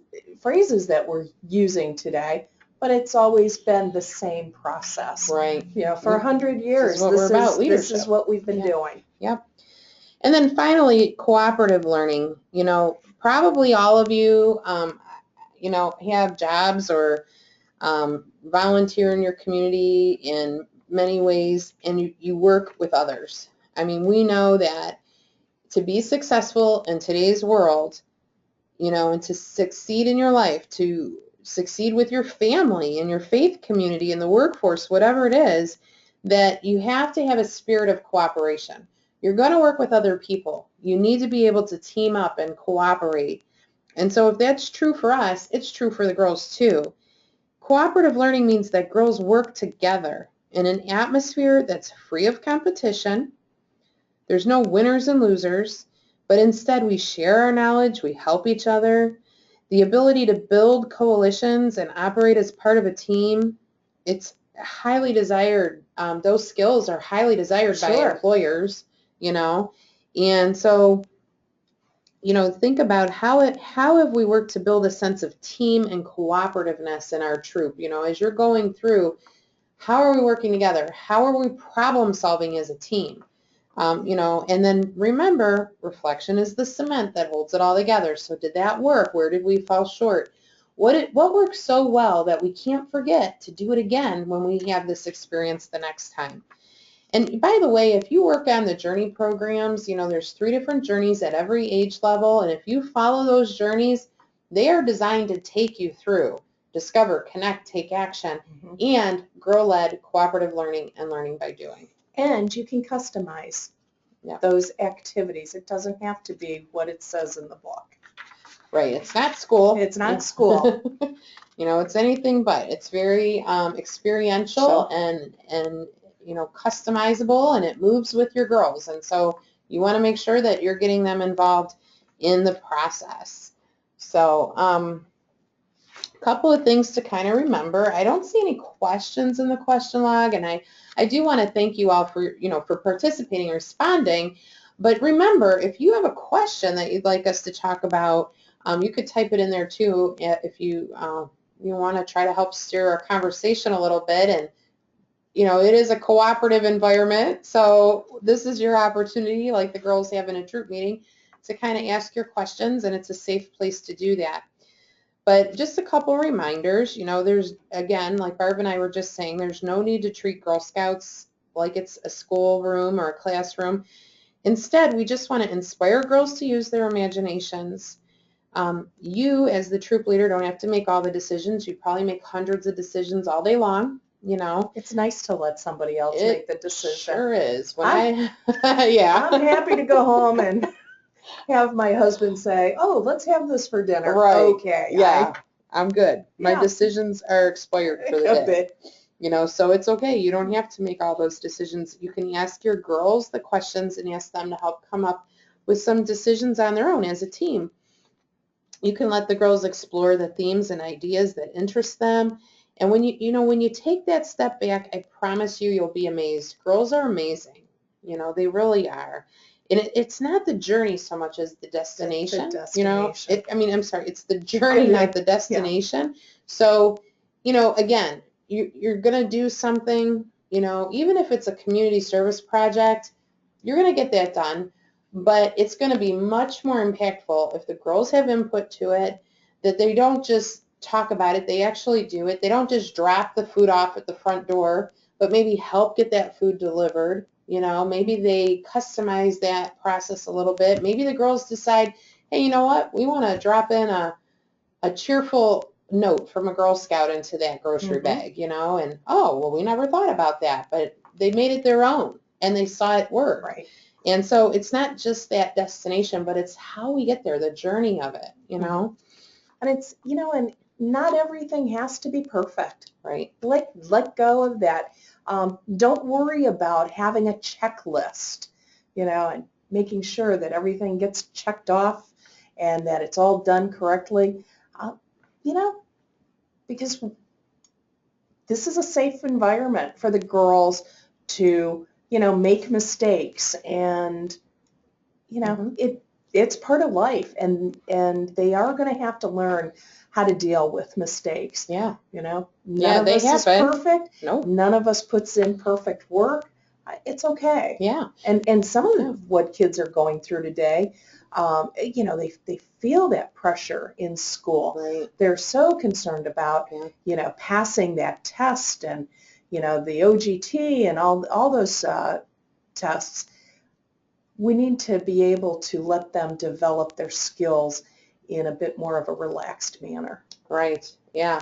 that we're using today, but it's always been the same process. Right. You know, for 100 years, this is what we've been doing. Yep. And then finally, cooperative learning. You know, probably all of you, you know, have jobs or volunteer in your community in many ways, and you work with others. I mean, we know that to be successful in today's world, you know, and to succeed in your life, to succeed with your family and your faith community and the workforce, whatever it is, that you have to have a spirit of cooperation. You're going to work with other people. You need to be able to team up and cooperate. And so if that's true for us, it's true for the girls too. Cooperative learning means that girls work together in an atmosphere that's free of competition. There's no winners and losers, but instead we share our knowledge, we help each other. The ability to build coalitions and operate as part of a team, it's highly desired. Those skills are highly desired by employers, you know. And so, you know, think about how have we worked to build a sense of team and cooperativeness in our troop? You know, as you're going through, how are we working together? How are we problem solving as a team? You know, and then remember, reflection is the cement that holds it all together. So did that work? Where did we fall short? What worked so well that we can't forget to do it again when we have this experience the next time? And by the way, if you work on the journey programs, you know, there's 3 different journeys at every age level. And if you follow those journeys, they are designed to take you through discover, connect, take action, and GirlLEAD, cooperative learning, and learning by doing. And you can customize those activities. It doesn't have to be what it says in the book. Right. It's not school. It's not school. You know, it's anything but. It's very experiential and you know, customizable, and it moves with your girls. And so you want to make sure that you're getting them involved in the process. So a couple of things to kind of remember. I don't see any questions in the question log, and I do want to thank you all for, you know, for participating and responding. But remember, if you have a question that you'd like us to talk about, you could type it in there too if you want to try to help steer our conversation a little bit. And you know, it is a cooperative environment, so this is your opportunity, like the girls have in a troop meeting, to kind of ask your questions, and it's a safe place to do that. But just a couple reminders, you know, there's, again, like Barb and I were just saying, there's no need to treat Girl Scouts like it's a school room or a classroom. Instead, we just want to inspire girls to use their imaginations. You, as the troop leader, don't have to make all the decisions. You probably make hundreds of decisions all day long. You know, it's nice to let somebody else make the decision. Sure is. I'm happy to go home and have my husband say, "Oh, let's have this for dinner." Right. Okay. Yeah. I'm good. My decisions are expired for the day. You know, so it's okay. You don't have to make all those decisions. You can ask your girls the questions and ask them to help come up with some decisions on their own as a team. You can let the girls explore the themes and ideas that interest them. And when when you take that step back, I promise you, you'll be amazed. Girls are amazing. You know, they really are. And it's not the journey so much as the destination. You know, I'm sorry, it's the journey, not the destination. So, you know, again, you're going to do something, you know, even if it's a community service project, you're going to get that done, but it's going to be much more impactful if the girls have input to it, that they don't just talk about it, they actually do it. They don't just drop the food off at the front door, but maybe help get that food delivered. You know, maybe they customize that process a little bit. Maybe the girls decide, hey, you know what, we want to drop in a cheerful note from a Girl Scout into that grocery bag, you know, and oh, well, we never thought about that, but they made it their own and they saw it work. Right. And so it's not just that destination, but it's how we get there, the journey of it, you know. And it's, you know, and not everything has to be perfect. Right. Let go of that. Don't worry about having a checklist, you know, and making sure that everything gets checked off and that it's all done correctly. You know, because this is a safe environment for the girls to, you know, make mistakes, and, you know, it's part of life, and they are going to have to learn how to deal with mistakes. Yeah. You know, none of us is perfect. Nope. None of us puts in perfect work. It's okay. Yeah. And some of what kids are going through today, you know, they feel that pressure in school. Right. They're so concerned about, you know, passing that test and, you know, the OGT and all those tests. We need to be able to let them develop their skills in a bit more of a relaxed manner. Right. Yeah.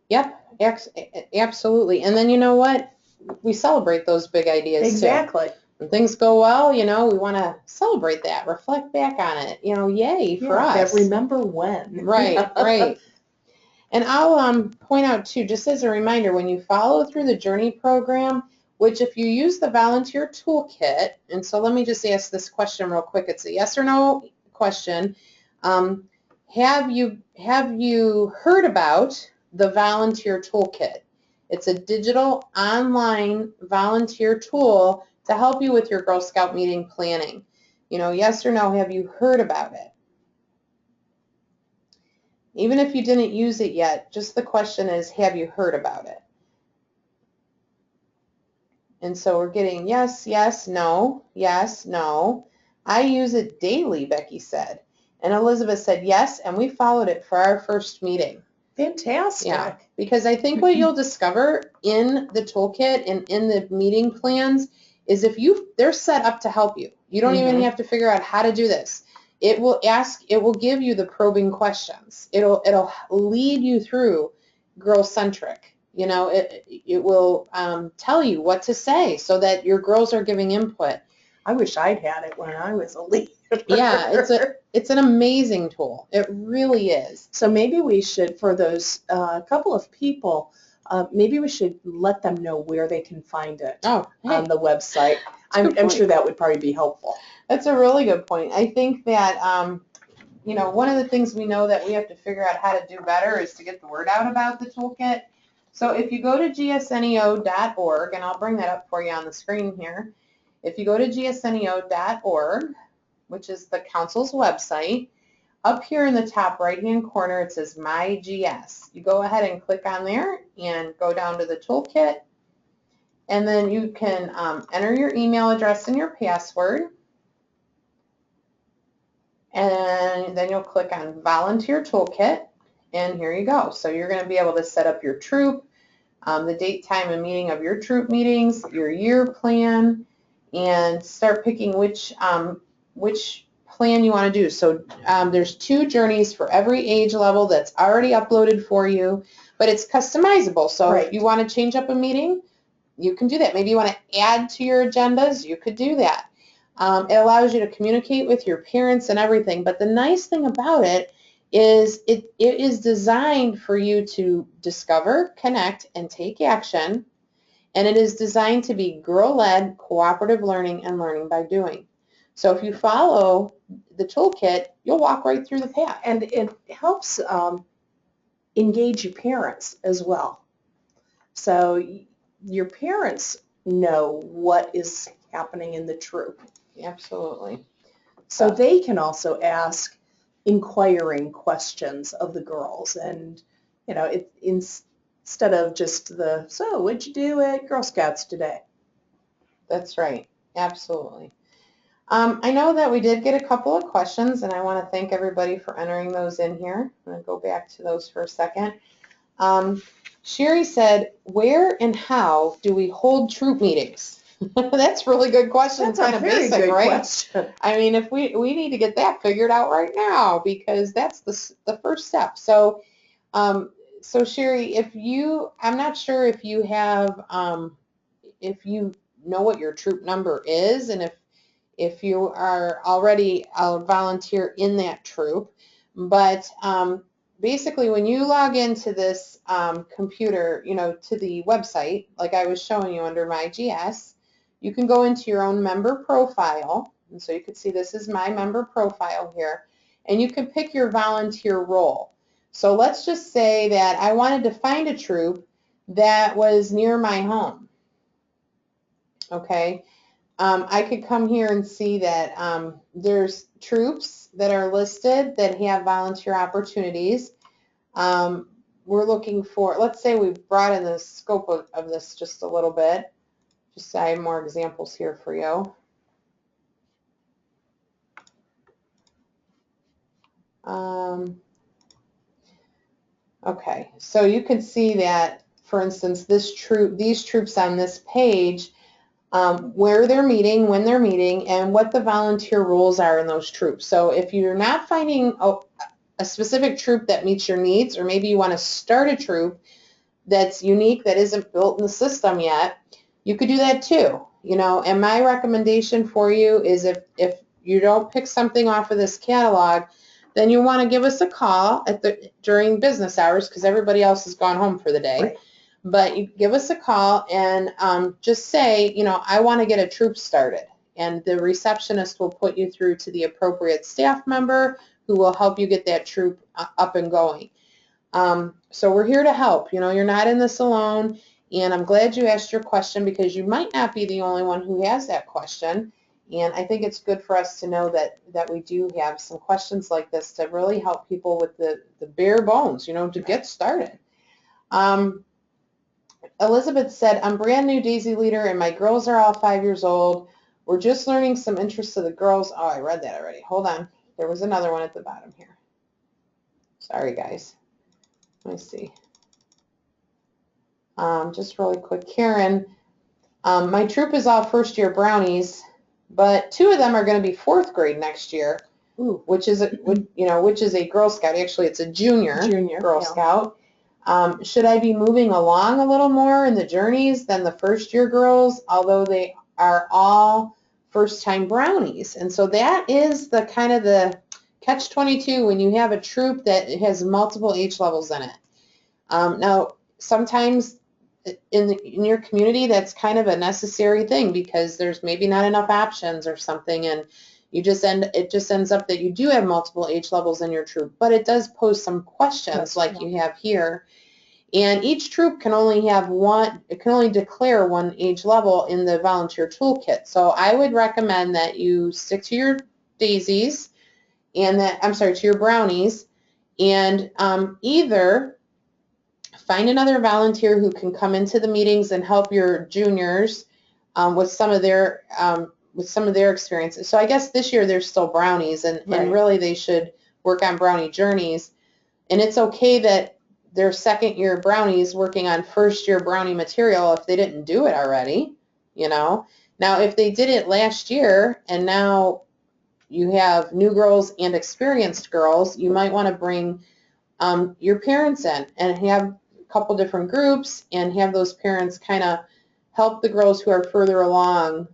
Yep. Absolutely. And then you know what? We celebrate those big ideas exactly. too. When things go well, you know, we want to celebrate that, reflect back on it. You know, yay for us. That remember when. Right. Right. And I'll point out too, just as a reminder, when you follow through the Journey program, which if you use the volunteer toolkit, and so let me just ask this question real quick. It's a yes or no question. Have you heard about the volunteer toolkit? It's a digital online volunteer tool to help you with your Girl Scout meeting planning. You know, yes or no, have you heard about it? Even if you didn't use it yet, just the question is, have you heard about it? And so we're getting yes, yes, no, yes, no. I use it daily, Becky said. And Elizabeth said yes, and we followed it for our first meeting. Fantastic. Yeah, because I think what you'll discover in the toolkit and in the meeting plans is they're set up to help you. You don't even have to figure out how to do this. It will give you the probing questions. It'll lead you through girl-centric. You know, it will tell you what to say so that your girls are giving input. I wish I'd had it when I was a leader. Yeah, it's an amazing tool. It really is. So maybe we should, for those couple of people, maybe we should let them know where they can find it on the website. I'm sure that would probably be helpful. That's a really good point. I think that, you know, one of the things we know that we have to figure out how to do better is to get the word out about the toolkit. So if you go to gsleo.org, and I'll bring that up for you on the screen here. If you go to gsleo.org, which is the council's website, up here in the top right-hand corner, it says My GS. You go ahead and click on there and go down to the toolkit, and then you can enter your email address and your password, and then you'll click on Volunteer Toolkit, and here you go. So you're going to be able to set up your troop, the date, time, and meeting of your troop meetings, your year plan, and start picking which plan you want to do. So there's 2 journeys for every age level that's already uploaded for you, but it's customizable. So if you want to change up a meeting, you can do that. Maybe you want to add to your agendas, you could do that. It allows you to communicate with your parents and everything, but the nice thing about it is it is designed for you to discover, connect, and take action, and it is designed to be girl-led, cooperative learning, and learning by doing. So if you follow the toolkit, you'll walk right through the path. And it helps engage your parents as well. So your parents know what is happening in the troop. Absolutely. So they can also ask inquiring questions of the girls, and you know, instead of just the, so what'd you do at Girl Scouts today? That's right. Absolutely. I know that we did get a couple of questions, and I want to thank everybody for entering those in here. I'm going to go back to those for a second. Sherry said, where and how do we hold troop meetings? That's a really good question. That's kind a of very basic, good right? question. I mean, if we need to get that figured out right now, because that's the first step. So, so Sherry, I'm not sure if you have, if you know what your troop number is, and if you are already a volunteer in that troop, but basically when you log into this computer, to the website, like I was showing you under my GS, you can go into your own member profile, and so you can see this is my member profile here, and you can pick your volunteer role. So let's just say that I wanted to find a troop that was near my home, okay? I could come here and see that there's troops that are listed that have volunteer opportunities. We're looking for, let's say we brought in the scope of this just a little bit, just so I have more examples here for you. Okay, so you can see that, for instance, these troops on this page, where they're meeting, when they're meeting, and what the volunteer roles are in those troops. So if you're not finding a specific troop that meets your needs, or maybe you want to start a troop that's unique, that isn't built in the system yet, you could do that too. And my recommendation for you is if you don't pick something off of this catalog, then you want to give us a call during business hours, because everybody else has gone home for the day. Right. But you give us a call and just say, I want to get a troop started. And the receptionist will put you through to the appropriate staff member who will help you get that troop up and going. So we're here to help. You're not in this alone. And I'm glad you asked your question, because you might not be the only one who has that question. And I think it's good for us to know that we do have some questions like this to really help people with the bare bones, to get started. Elizabeth said, I'm brand new Daisy leader and my girls are all 5 years old. We're just learning some interests of the girls. Oh, I read that already. Hold on. There was another one at the bottom here. Sorry, guys. Let me see. Just really quick. Karen, my troop is all first year Brownies, but 2 of them are going to be 4th grade next year. Ooh. Which is a Girl Scout. Actually, it's a junior Girl Scout. Should I be moving along a little more in the journeys than the first year girls, although they are all first time Brownies? And so that is the kind of the catch-22 when you have a troop that has multiple age levels in it. Now, sometimes in your community, that's kind of a necessary thing, because there's maybe not enough options or something, and it just ends up that you do have multiple age levels in your troop. But it does pose some questions like you have here. And each troop can only declare one age level in the volunteer toolkit. So I would recommend that you stick to your daisies and to your Brownies, and either find another volunteer who can come into the meetings and help your juniors with some of their experiences. So I guess this year they're still Brownies, and really they should work on Brownie journeys. And it's okay that they're 2nd year Brownies working on 1st year Brownie material if they didn't do it already, Now, if they did it last year and now you have new girls and experienced girls, you might want to bring your parents in and have a couple different groups and have those parents kind of help the girls who are further along,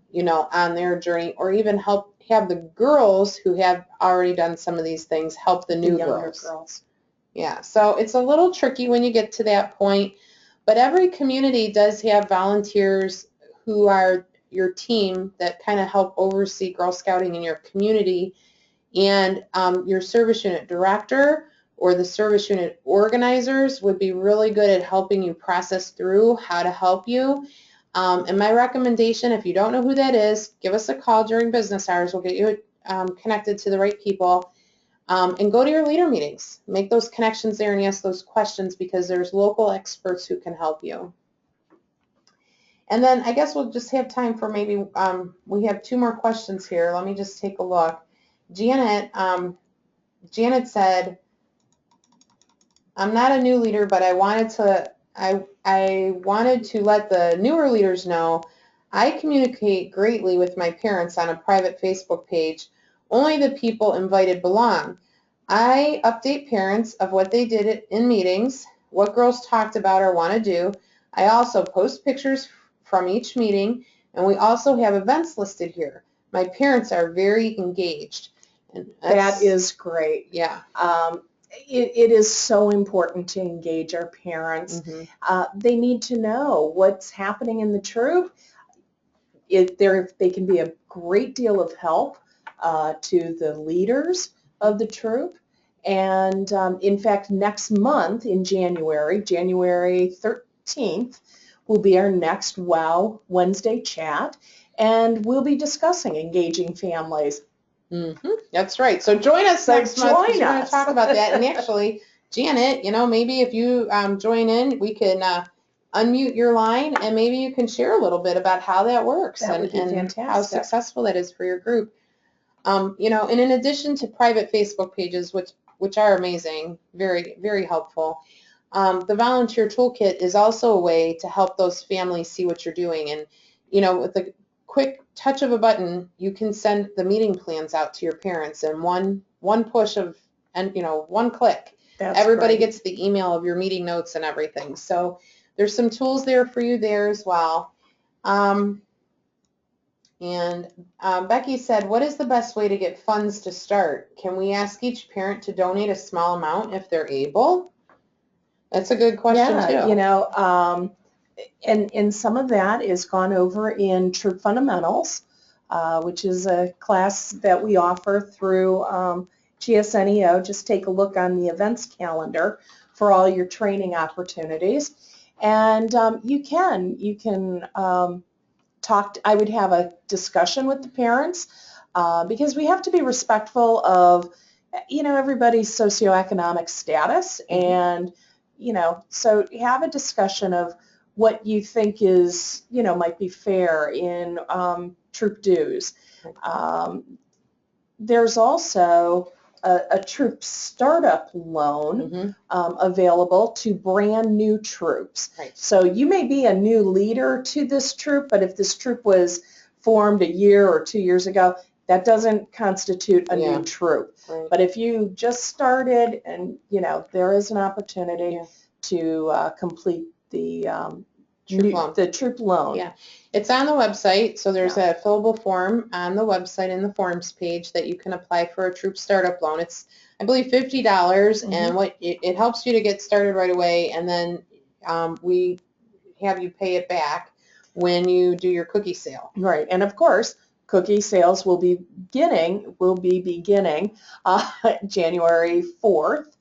on their journey, or even have the girls who have already done some of these things help the new girls. Yeah, so it's a little tricky when you get to that point, but every community does have volunteers who are your team that kind of help oversee Girl Scouting in your community, and your service unit director or the service unit organizers would be really good at helping you process through how to help you. And my recommendation, if you don't know who that is, give us a call during business hours. We'll get you connected to the right people. And go to your leader meetings. Make those connections there and ask those questions because there's local experts who can help you. And then I guess we'll just have time for maybe, we have 2 more questions here. Let me just take a look. Janet said, I'm not a new leader, but I wanted to let the newer leaders know I communicate greatly with my parents on a private Facebook page. Only the people invited belong. I update parents of what they did in meetings, what girls talked about or want to do. I also post pictures from each meeting, and we also have events listed here. My parents are very engaged. And that is great. Yeah. It is so important to engage our parents. Mm-hmm. They need to know what's happening in the troop. They can be a great deal of help to the leaders of the troop. And in fact, next month in January 13th, will be our next WOW Wednesday chat. And we'll be discussing engaging families. Mm-hmm. That's right. So join us next month because we're going to talk about that. And actually, Janet, maybe if you join in, we can unmute your line and maybe you can share a little bit about how that works and how successful that is for your group. And in addition to private Facebook pages, which are amazing, very, very helpful, the Volunteer Toolkit is also a way to help those families see what you're doing. And, with the quick touch of a button, you can send the meeting plans out to your parents in one push of, and one click. That's Everybody great. Gets the email of your meeting notes and everything. So there's some tools there for you there as well. Becky said, what is the best way to get funds to start? Can we ask each parent to donate a small amount if they're able? That's a good question too. And some of that is gone over in Troop Fundamentals, which is a class that we offer through GSNEO. Just take a look on the events calendar for all your training opportunities. And you can I would have a discussion with the parents because we have to be respectful of, everybody's socioeconomic status. And, so have a discussion of what you think is, might be fair in troop dues. There's also a troop startup loan available to brand new troops. Right. So you may be a new leader to this troop, but if this troop was formed a year or 2 years ago, that doesn't constitute a new troop. Right. But if you just started and, there is an opportunity to complete the troop loan. Yeah, it's on the website, so there's a fillable form on the website in the forms page that you can apply for a troop startup loan. It's, I believe, $50, and it helps you to get started right away, and then we have you pay it back when you do your cookie sale. Right, and of course, cookie sales will be beginning January 4th,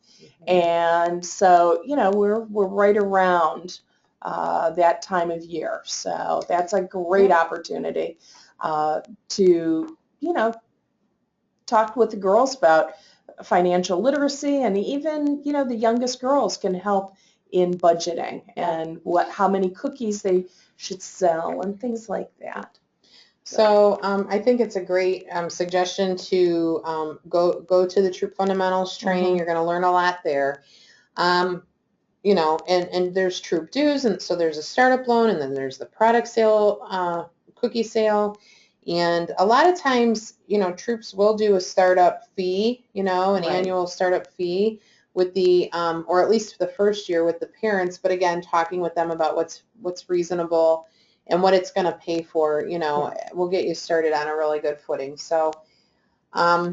and so we're right around that time of year. So that's a great opportunity to, talk with the girls about financial literacy, and even, the youngest girls can help in budgeting and how many cookies they should sell and things like that. So I think it's a great suggestion to go to the Troop Fundamentals training. You're going to learn a lot there. And there's troop dues, and so there's a startup loan, and then there's the product sale, cookie sale, and a lot of times, troops will do a startup fee, an annual startup fee with the, or at least the first year with the parents, but again, talking with them about what's reasonable and what it's going to pay for, will get you started on a really good footing. So I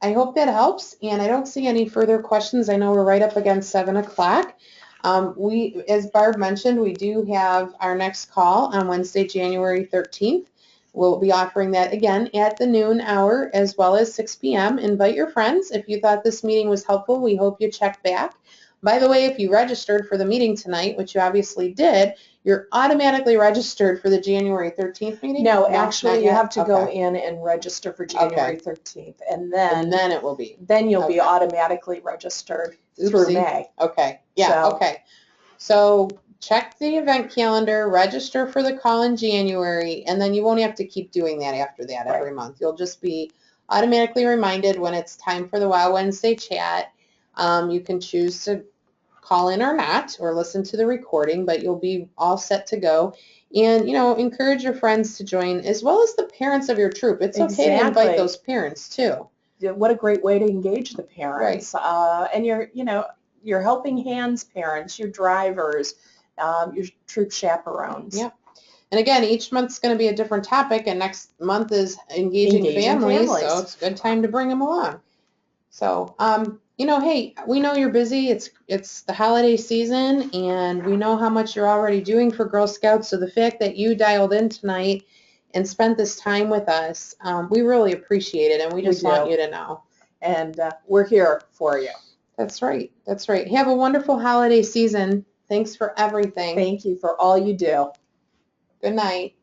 hope that helps, and I don't see any further questions. I know we're right up against 7 o'clock. As Barb mentioned, we do have our next call on Wednesday, January 13th. We'll be offering that again at the noon hour as well as 6 p.m. Invite your friends. If you thought this meeting was helpful, we hope you check back. By the way, if you registered for the meeting tonight, which you obviously did, you're automatically registered for the January 13th meeting? No, not actually, you yet? have to go Okay. in and register for January 13th, and And then it will be. then you'll be Okay. automatically registered through Oopsie. May. Okay, yeah, So- okay. So check the event calendar, register for the call in January, and then you won't have to keep doing that after that every month. You'll just be automatically reminded when it's time for the Wow Wednesday chat. You can choose to call in or not, or listen to the recording, but you'll be all set to go. And, you know, encourage your friends to join, as well as the parents of your troop. It's okay to invite Exactly. those parents too. What a great way to engage the parents. And your helping hands parents, your drivers, your troop chaperones. Yep. And again, each month's going to be a different topic, and next month is engaging families, so it's a good time to bring them along. So, you know, hey, we know you're busy. It's the holiday season, and we know how much you're already doing for Girl Scouts. So the fact that you dialed in tonight and spent this time with us, we really appreciate it, and we just want you to know. And we're here for you. That's right. That's right. Have a wonderful holiday season. Thanks for everything. Thank you for all you do. Good night.